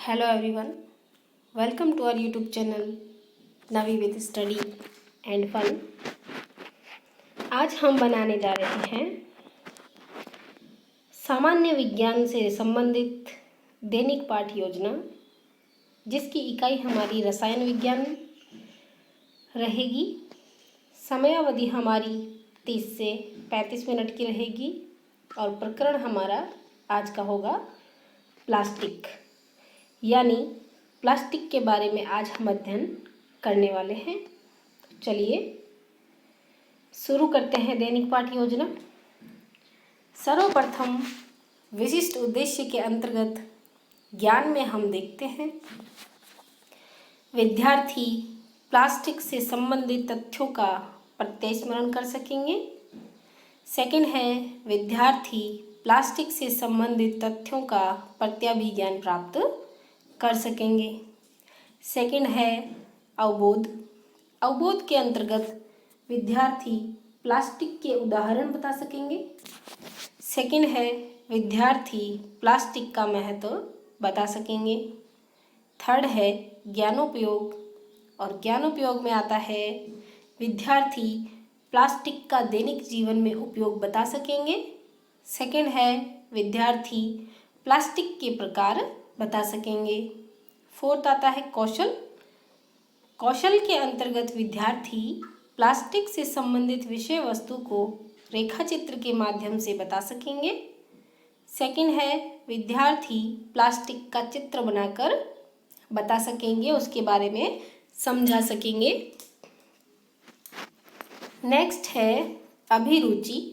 Hello everyone, welcome to our YouTube channel Navi with study and fun. आज हम बनाने जा रहे हैं सामान्य विज्ञान से संबंधित दैनिक पाठ योजना, जिसकी इकाई हमारी रसायन विज्ञान रहेगी। समयावधि हमारी 30 से 35 मिनट की रहेगी और प्रकरण हमारा आज का होगा प्लास्टिक, यानी प्लास्टिक के बारे में आज हम अध्ययन करने वाले हैं। चलिए शुरू करते हैं दैनिक पाठ योजना। सर्वप्रथम विशिष्ट उद्देश्य के अंतर्गत ज्ञान में हम देखते हैं विद्यार्थी प्लास्टिक से संबंधित तथ्यों का प्रत्यय स्मरण कर सकेंगे। सेकंड है विद्यार्थी प्लास्टिक से संबंधित तथ्यों का प्रत्याभिज्ञान प्राप्त कर सकेंगे। सेकंड है अवबोध। अवबोध के अंतर्गत विद्यार्थी प्लास्टिक के उदाहरण बता सकेंगे। सेकंड है विद्यार्थी प्लास्टिक का महत्व बता सकेंगे। थर्ड है ज्ञानोपयोग, और ज्ञानोपयोग में आता है विद्यार्थी प्लास्टिक का दैनिक जीवन में उपयोग बता सकेंगे। सेकंड है विद्यार्थी प्लास्टिक के प्रकार बता सकेंगे। फोर्थ आता है कौशल। कौशल के अंतर्गत विद्यार्थी प्लास्टिक से संबंधित विषय वस्तु को रेखाचित्र के माध्यम से बता सकेंगे। सेकंड है विद्यार्थी प्लास्टिक का चित्र बनाकर बता सकेंगे, उसके बारे में समझा सकेंगे। नेक्स्ट है अभिरुचि।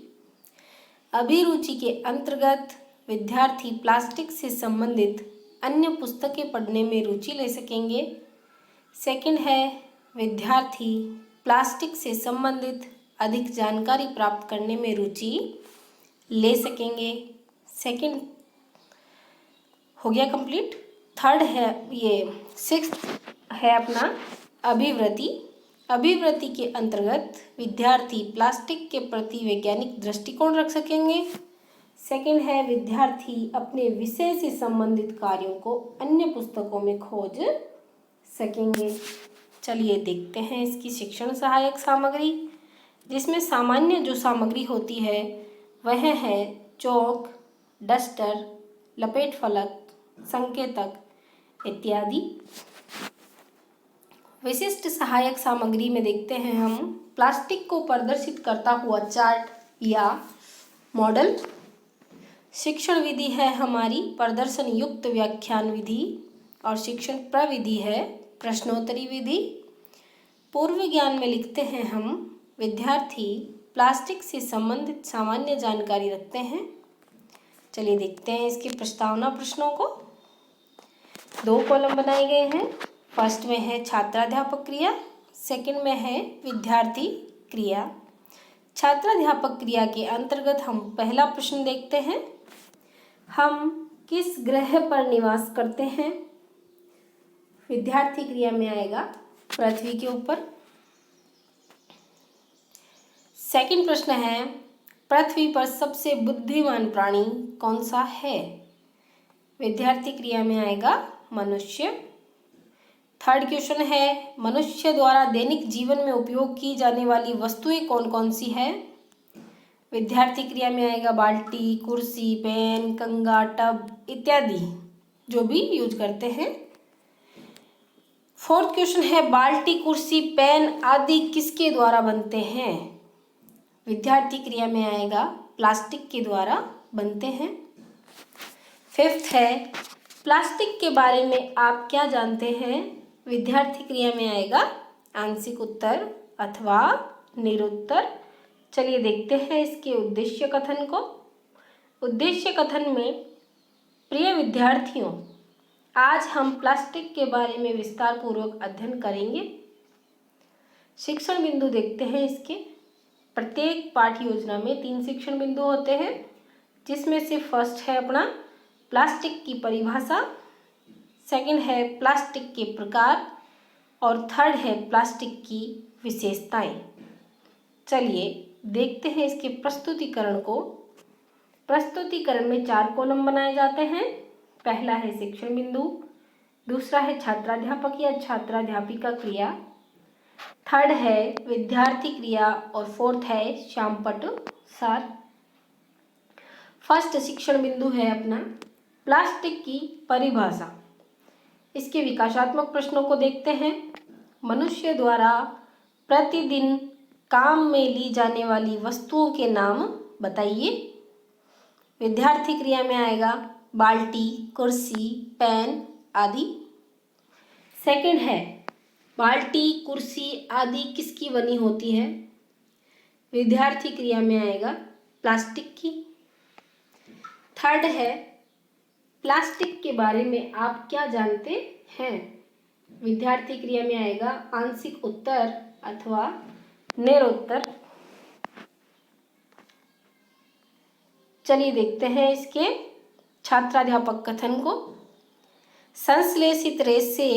अभिरुचि के अंतर्गत विद्यार्थी प्लास्टिक से संबंधित अन्य पुस्तकें पढ़ने में रुचि ले सकेंगे। सेकंड है विद्यार्थी प्लास्टिक से संबंधित अधिक जानकारी प्राप्त करने में रुचि ले सकेंगे। सेकंड हो गया कंप्लीट। थर्ड है सिक्स्थ है अपना अभिवृत्ति। अभिवृत्ति के अंतर्गत विद्यार्थी प्लास्टिक के प्रति वैज्ञानिक दृष्टिकोण रख सकेंगे। सेकंड है विद्यार्थी अपने विषय से संबंधित कार्यों को अन्य पुस्तकों में खोज सकेंगे। चलिए देखते हैं इसकी शिक्षण सहायक सामग्री, जिसमें सामान्य जो सामग्री होती है वह है चौक, डस्टर, लपेट फलक, संकेतक इत्यादि। विशिष्ट सहायक सामग्री में देखते हैं हम प्लास्टिक को प्रदर्शित करता हुआ चार्ट या मॉडल। शिक्षण विधि है हमारी प्रदर्शन युक्त व्याख्यान विधि, और शिक्षण प्रविधि है प्रश्नोत्तरी विधि। पूर्व ज्ञान में लिखते हैं हम विद्यार्थी प्लास्टिक से संबंधित सामान्य जानकारी रखते हैं। चलिए देखते हैं इसके प्रस्तावना प्रश्नों को। 2 कॉलम बनाए गए हैं। फर्स्ट में है छात्राध्यापक क्रिया, सेकंड में है विद्यार्थी क्रिया। छात्राध्यापक क्रिया के अंतर्गत हम पहला प्रश्न देखते हैं। हम किस ग्रह पर निवास करते हैं? विद्यार्थी क्रिया में आएगा पृथ्वी के ऊपर। सेकंड प्रश्न है पृथ्वी पर सबसे बुद्धिमान प्राणी कौन सा है? विद्यार्थी क्रिया में आएगा मनुष्य। थर्ड क्वेश्चन है मनुष्य द्वारा दैनिक जीवन में उपयोग की जाने वाली वस्तुएं कौन कौन सी है? विद्यार्थी क्रिया में आएगा बाल्टी, कुर्सी, पेन, कंघा, टब इत्यादि जो भी यूज करते हैं। फोर्थ क्वेश्चन है बाल्टी, कुर्सी, पेन आदि किसके द्वारा बनते हैं? विद्यार्थी क्रिया में आएगा प्लास्टिक के द्वारा बनते हैं। फिफ्थ है प्लास्टिक के बारे में आप क्या जानते हैं? विद्यार्थी क्रिया में आएगा आंशिक उत्तर अथवा निरुत्तर। चलिए देखते हैं इसके उद्देश्य कथन को। उद्देश्य कथन में प्रिय विद्यार्थियों, आज हम प्लास्टिक के बारे में विस्तार पूर्वक अध्ययन करेंगे। शिक्षण बिंदु देखते हैं इसके। प्रत्येक पाठ योजना में 3 शिक्षण बिंदु होते हैं, जिसमें से फर्स्ट है अपना प्लास्टिक की परिभाषा, सेकंड है प्लास्टिक के प्रकार, और थर्ड है प्लास्टिक की विशेषताएं। चलिए देखते हैं इसके प्रस्तुतिकरण को। प्रस्तुतिकरण में 4 कॉलम बनाए जाते हैं। पहला है शिक्षण बिंदु, दूसरा है छात्राध्यापक या छात्राध्यापिका क्रिया। थर्ड है विद्यार्थी क्रिया और फोर्थ है श्यामपट्ट सार। फर्स्ट शिक्षण बिंदु है अपना प्लास्टिक की परिभाषा। इसके विकासात्मक प्रश्नों को देखते हैं। मनुष्य द्वारा प्रतिदिन काम में ली जाने वाली वस्तुओं के नाम बताइए। विद्यार्थी क्रिया में आएगा बाल्टी, कुर्सी, पेन आदि। सेकंड है बाल्टी, कुर्सी आदि किसकी बनी होती है? विद्यार्थी क्रिया में आएगा प्लास्टिक की। थर्ड है प्लास्टिक के बारे में आप क्या जानते हैं? विद्यार्थी क्रिया में आएगा आंशिक उत्तर अथवा निरुत्तर। चलिए देखते हैं इसके छात्राध्यापक कथन को। संश्लेषित रेशे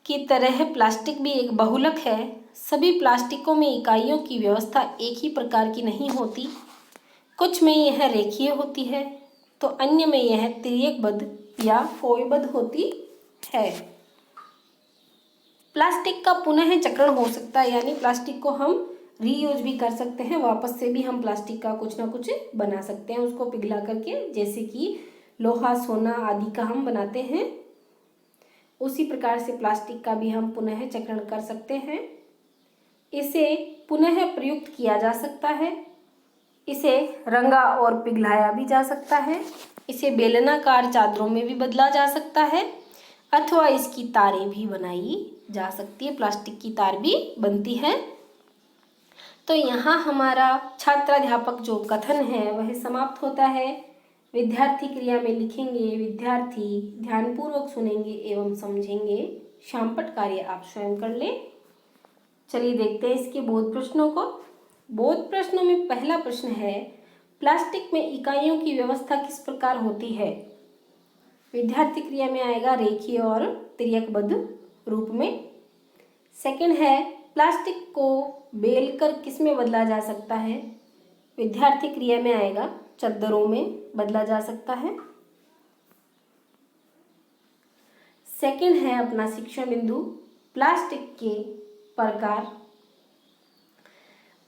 की तरह प्लास्टिक भी एक बहुलक है। सभी प्लास्टिकों में इकाइयों की व्यवस्था एक ही प्रकार की नहीं होती। कुछ में यह रेखीय होती है तो अन्य में यह तिर्यकबद्ध या फोयबद्ध होती है। प्लास्टिक का पुनः चक्रण हो सकता है, यानी प्लास्टिक को हम रीयूज भी कर सकते हैं। वापस से भी हम प्लास्टिक का कुछ ना कुछ बना सकते हैं उसको पिघला करके, जैसे कि लोहा, सोना आदि का हम बनाते हैं। उसी प्रकार से प्लास्टिक का भी हम पुनः चक्रण कर सकते हैं। इसे पुनः प्रयुक्त किया जा सकता है। इसे रंगा और पिघलाया भी जा सकता है। इसे बेलनाकार चादरों में भी बदला जा सकता है अथवा इसकी तारें भी बनाई जा सकती है। प्लास्टिक की तार भी बनती है। तो यहाँ हमारा छात्राध्यापक जो कथन है वह समाप्त होता है। विद्यार्थी क्रिया में लिखेंगे विद्यार्थी, ध्यानपूर्वक सुनेंगे एवं समझेंगे। शामपट्ट कार्य आप स्वयं कर लें। चलिए देखते हैं इसके बोध प्रश्नों को। बोध प्रश्नों में पहला प्रश्न है प्लास्टिक में इकाइयों की व्यवस्था किस प्रकार होती है? विद्यार्थी क्रिया में आएगा रेखीय और तिर्यकबद्ध रूप में। सेकंड है प्लास्टिक को बेलकर किस में बदला जा सकता है? विद्यार्थी क्रिया में आएगा चद्दरों में बदला जा सकता है। सेकंड है अपना शिक्षण बिंदु प्लास्टिक के प्रकार।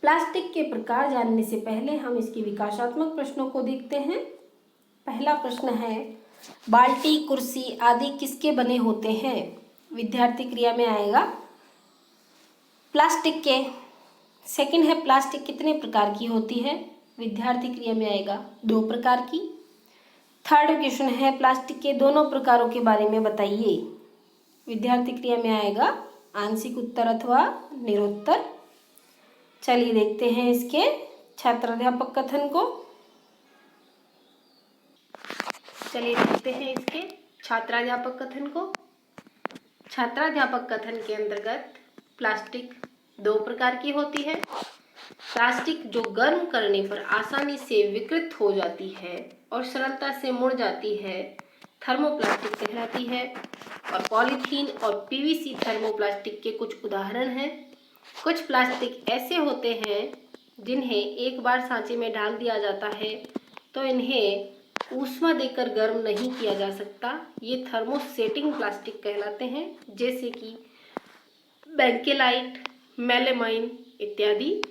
प्लास्टिक के प्रकार जानने से पहले हम इसके विकासात्मक प्रश्नों को देखते हैं। पहला प्रश्न है बाल्टी, कुर्सी आदि किसके बने होते हैं? विद्यार्थी क्रिया में आएगा प्लास्टिक के। सेकंड है प्लास्टिक कितने प्रकार की होती है? विद्यार्थी क्रिया में आएगा 2 प्रकार की। थर्ड क्वेश्चन है प्लास्टिक के दोनों प्रकारों के बारे में बताइए। विद्यार्थी क्रिया में आएगा आंशिक उत्तर अथवा निरुत्तर। चलिए देखते हैं इसके छात्राध्यापक कथन को। चलिए देखते हैं इसके छात्राध्यापक कथन को। छात्राध्यापक कथन के अंतर्गत प्लास्टिक 2 प्रकार की होती है। प्लास्टिक जो गर्म करने पर आसानी से विकृत हो जाती है और सरलता से मुड़ जाती है, थर्मोप्लास्टिक कहलाती है। और पॉलीथीन और पीवीसी थर्मोप्लास्टिक के कुछ उदाहरण हैं। कुछ प्लास्टिक ऐसे होते हैं जिन्हें एक बार सांचे में डाल दिया जाता है तो इन्हें ऊष्मा देकर गर्म नहीं किया जा सकता। ये थर्मोसेटिंग प्लास्टिक कहलाते हैं, जैसे कि बेंकेलाइट, मेलामाइन इत्यादि।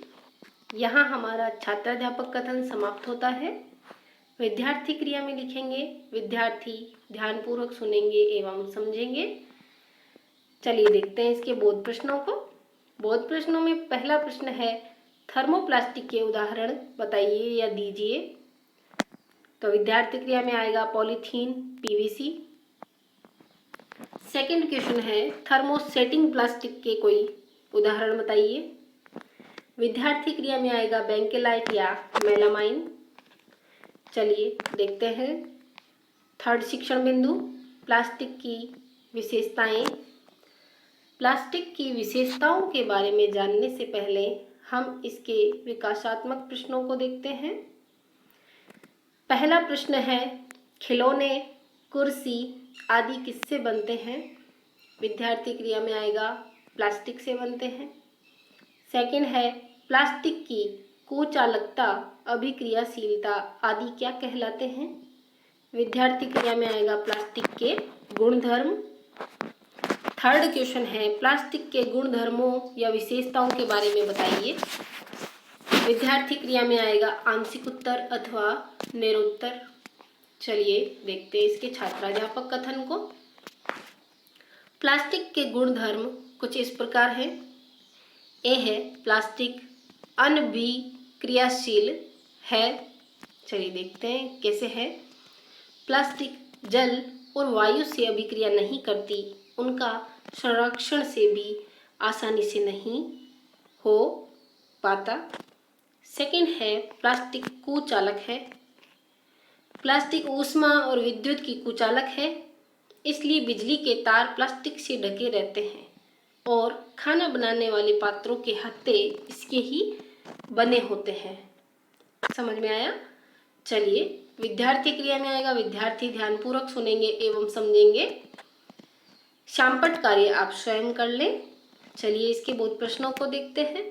यहाँ हमारा छात्राध्यापक कथन समाप्त होता है। विद्यार्थी क्रिया में लिखेंगे विद्यार्थी, ध्यानपूर्वक सुनेंगे एवं समझेंगे। चलिए देखते हैं इसके बोध प्रश्नों को। बोध प्रश्नों में पहला प्रश्न है थर्मोप्लास्टिक के उदाहरण बताइए या दीजिए। तो विद्यार्थी क्रिया में आएगा पॉलीथीन, पीवीसी। सेकंड क्वेश्चन है थर्मोसेटिंग प्लास्टिक के कोई उदाहरण बताइए। विद्यार्थी क्रिया में आएगा बेंकेलाइट या मेलामाइन। चलिए देखते हैं थर्ड शिक्षण बिंदु प्लास्टिक की विशेषताएं। प्लास्टिक की विशेषताओं के बारे में जानने से पहले हम इसके विकासात्मक प्रश्नों को देखते हैं। पहला प्रश्न है खिलौने, कुर्सी आदि किससे बनते हैं? विद्यार्थी क्रिया में आएगा प्लास्टिक से बनते हैं। सेकंड है प्लास्टिक की कुचालकता, अभिक्रियाशीलता आदि क्या कहलाते हैं? विद्यार्थी क्रिया में आएगा प्लास्टिक के गुणधर्म। थर्ड क्वेश्चन है प्लास्टिक के गुणधर्मों या विशेषताओं के बारे में बताइए। विद्यार्थी क्रिया में आएगा आंशिक उत्तर अथवा निरुत्तर। चलिए देखते हैं इसके छात्राध्यापक कथन को। प्लास्टिक के गुणधर्म कुछ इस प्रकार है। ए है प्लास्टिक अनभिक्रियाशील है। चलिए देखते हैं कैसे है। प्लास्टिक जल और वायु से अभिक्रिया नहीं करती, उनका संरक्षण से भी आसानी से नहीं हो पाता। सेकंड है प्लास्टिक कुचालक है। प्लास्टिक ऊष्मा और विद्युत की कुचालक है, इसलिए बिजली के तार प्लास्टिक से ढके रहते हैं और खाना बनाने वाले पात्रों के हत्थे इसके ही बने होते हैं। समझ में आया? चलिए विद्यार्थी क्रिया में आएगा विद्यार्थी ध्यानपूर्वक सुनेंगे एवं समझेंगे। शामपट कार्य आप स्वयं कर लें। चलिए इसके बोध प्रश्नों को देखते हैं।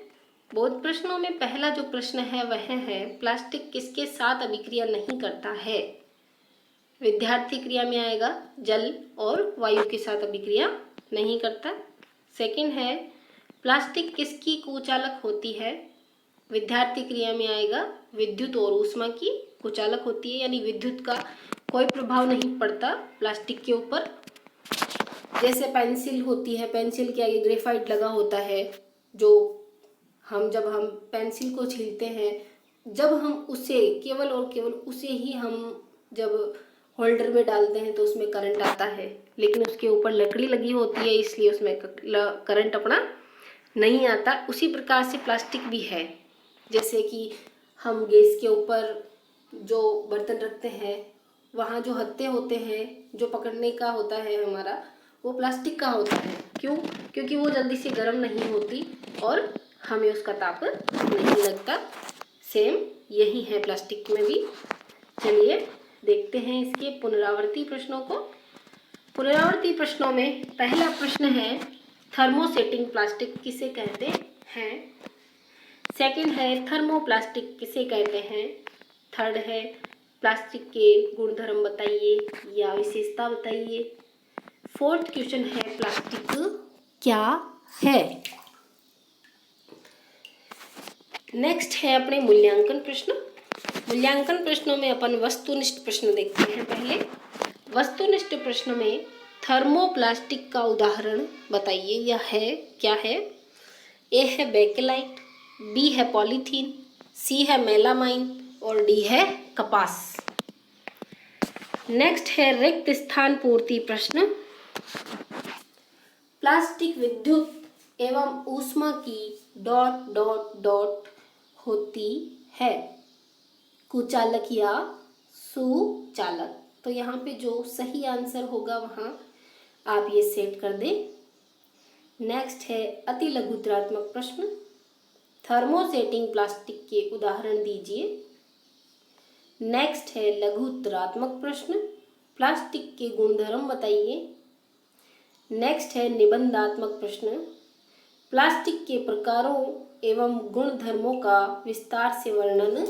बोध प्रश्नों में पहला जो प्रश्न है वह है प्लास्टिक किसके साथ अभिक्रिया नहीं करता है। विद्यार्थी क्रिया में आएगा जल और वायु के साथ अभिक्रिया नहीं करता। सेकंड है प्लास्टिक किसकी कुचालक होती है। विद्यार्थी क्रिया में आएगा विद्युत और ऊष्मा की कुचालक होती है, यानी विद्युत का कोई प्रभाव नहीं पड़ता प्लास्टिक के ऊपर। जैसे पेंसिल होती है, पेंसिल के आगे ग्रेफाइट लगा होता है, जो जब हम पेंसिल को छीलते हैं, जब हम उसे केवल और केवल उसे ही हम जब होल्डर में डालते हैं तो उसमें करंट आता है, लेकिन उसके ऊपर लकड़ी लगी होती है इसलिए उसमें करंट अपना नहीं आता। उसी प्रकार से प्लास्टिक भी है। जैसे कि हम गैस के ऊपर जो बर्तन रखते हैं वहाँ जो हत्थे होते हैं, जो पकड़ने का होता है हमारा, वो प्लास्टिक का होता है। क्यों? क्योंकि वो जल्दी से गर्म नहीं होती और हमें उसका ताप नहीं लगता। सेम यही है प्लास्टिक में भी। चलिए देखते हैं इसके पुनरावर्ती प्रश्नों को। पुनरावर्ती प्रश्नों में पहला प्रश्न है थर्मोसेटिंग प्लास्टिक किसे कहते हैं। सेकंड है थर्मोप्लास्टिक किसे कहते हैं। थर्ड है प्लास्टिक के गुणधर्म बताइए या विशेषता बताइए। फोर्थ क्वेश्चन है प्लास्टिक क्या है। नेक्स्ट है अपने मूल्यांकन प्रश्न। मूल्यांकन प्रश्नों में अपन वस्तुनिष्ठ प्रश्न देखते हैं। पहले वस्तुनिष्ठ प्रश्न में थर्मोप्लास्टिक का उदाहरण बताइए, यह है क्या है। ए है बेकेलाइट, बी है पॉलीथीन, सी है मेलामाइन और डी है कपास। नेक्स्ट है रिक्त स्थान पूर्ति प्रश्न। प्लास्टिक विद्युत एवं ऊष्मा की डॉट डॉट डॉट होती है, कुचालक या सुचालक। तो यहाँ पे जो सही आंसर होगा वहाँ आप ये सेट कर दें। नेक्स्ट है अति लघुत्रात्मक प्रश्न। थर्मोसेटिंग प्लास्टिक के उदाहरण दीजिए। नेक्स्ट है लघुत्रात्मक प्रश्न। प्लास्टिक के गुणधर्म बताइए। नेक्स्ट है निबंधात्मक प्रश्न। प्लास्टिक के प्रकारों एवं गुणधर्मों का विस्तार से वर्णन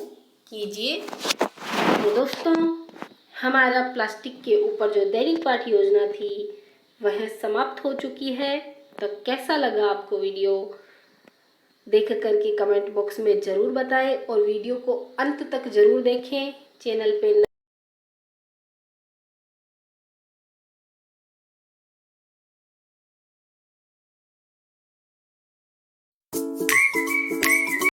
कीजिए। तो दोस्तों हमारा प्लास्टिक के ऊपर जो दैनिक पाठ योजना थी वह समाप्त हो चुकी है। तो कैसा लगा आपको वीडियो, देख करके कमेंट बॉक्स में ज़रूर बताएं और वीडियो को अंत तक ज़रूर देखें। चैनल पे